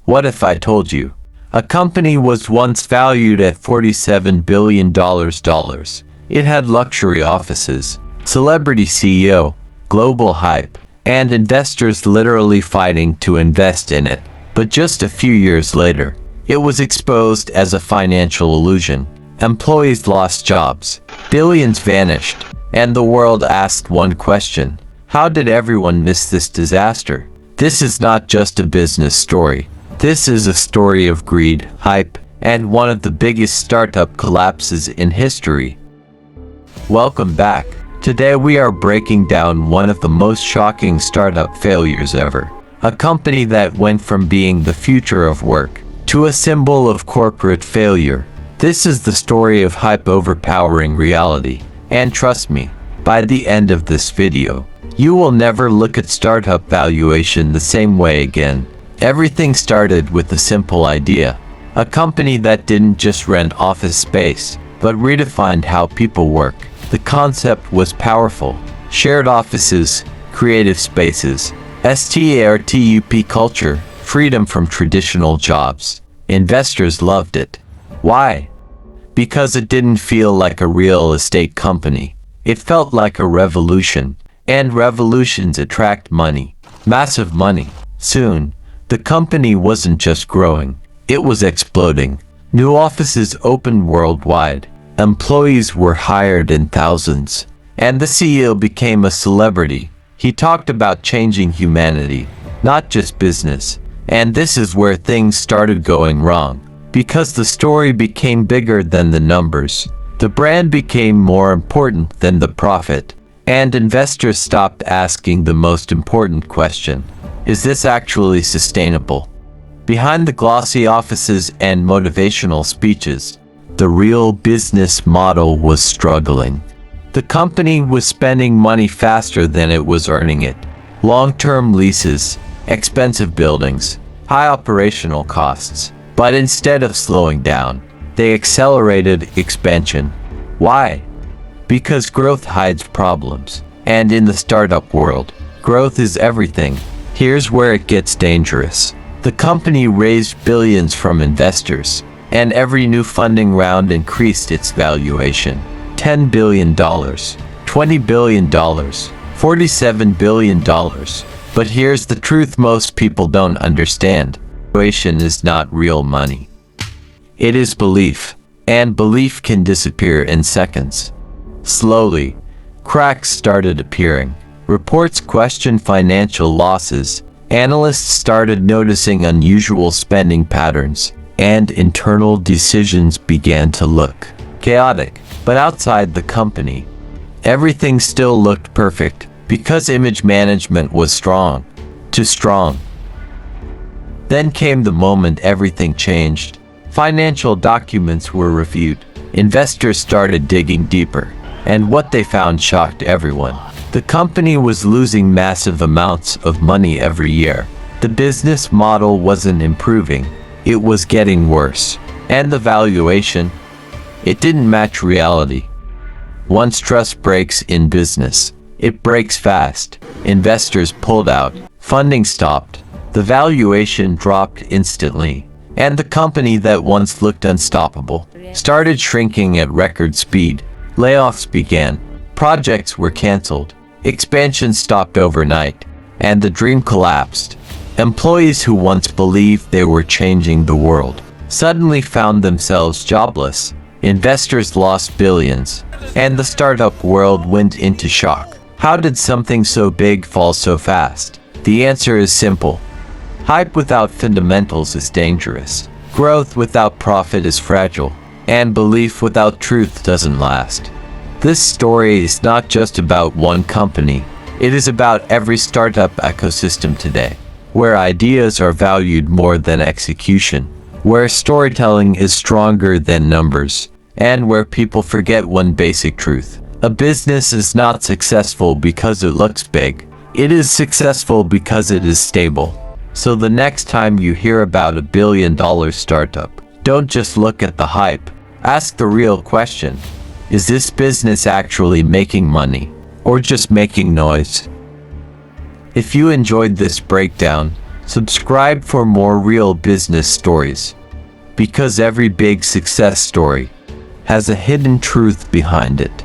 What if I told you? A company was once valued at $47 billion. It had luxury offices, celebrity CEO, global hype, and investors literally fighting to invest in it. But just a few years later, it was exposed as a financial illusion. Employees lost jobs, billions vanished, and the world asked one question: how did everyone miss this disaster? This is not just a business story. This is a story of greed, hype, and one of the biggest startup collapses in history. Welcome back. Today we are breaking down one of the most shocking startup failures ever. A company that went from being the future of work to a symbol of corporate failure. This is the story of hype overpowering reality. And trust me, by the end of this video, you will never look at startup valuation the same way again. Everything started with a simple idea. A company that didn't just rent office space, but redefined how people work. The concept was powerful. Shared offices, creative spaces, startup culture, freedom from traditional jobs. Investors loved it. Why? Because it didn't feel like a real estate company. It felt like a revolution. And revolutions attract money. Massive money. Soon, the company wasn't just growing, it was exploding. New offices opened worldwide. Employees were hired in thousands. And the CEO became a celebrity. He talked about changing humanity, not just business. And this is where things started going wrong. Because the story became bigger than the numbers. The brand became more important than the profit. And investors stopped asking the most important question: is this actually sustainable? Behind the glossy offices and motivational speeches, the real business model was struggling. The company was spending money faster than it was earning it. Long-term leases, expensive buildings, high operational costs. But instead of slowing down, they accelerated expansion. Why? Because growth hides problems. And in the startup world, growth is everything. Here's where it gets dangerous. The company raised billions from investors, and every new funding round increased its valuation. $10 billion, $20 billion, $47 billion. But here's the truth most people don't understand. Valuation is not real money. It is belief, and belief can disappear in seconds. Slowly, cracks started appearing. Reports questioned financial losses. Analysts started noticing unusual spending patterns, and internal decisions began to look chaotic. But outside the company, everything still looked perfect because image management was strong. Too strong. Then came the moment everything changed. Financial documents were reviewed. Investors started digging deeper. And what they found shocked everyone. The company was losing massive amounts of money every year. The business model wasn't improving. It was getting worse. And the valuation? It didn't match reality. Once trust breaks in business, it breaks fast. Investors pulled out. Funding stopped. The valuation dropped instantly. And the company that once looked unstoppable started shrinking at record speed. Layoffs began. Projects were canceled. Expansion stopped overnight. And the dream collapsed. Employees who once believed they were changing the world suddenly found themselves jobless. Investors lost billions. And the startup world went into shock. How did something so big fall so fast? The answer is simple. Hype without fundamentals is dangerous. Growth without profit is fragile. And belief without truth doesn't last. This story is not just about one company. It is about every startup ecosystem today, where ideas are valued more than execution, where storytelling is stronger than numbers, and where people forget one basic truth. A business is not successful because it looks big. It is successful because it is stable. So the next time you hear about a billion-dollar startup, don't just look at the hype. Ask the real question. Is this business actually making money, or just making noise? If you enjoyed this breakdown, Subscribe for more real business stories. Because every big success story has a hidden truth behind it.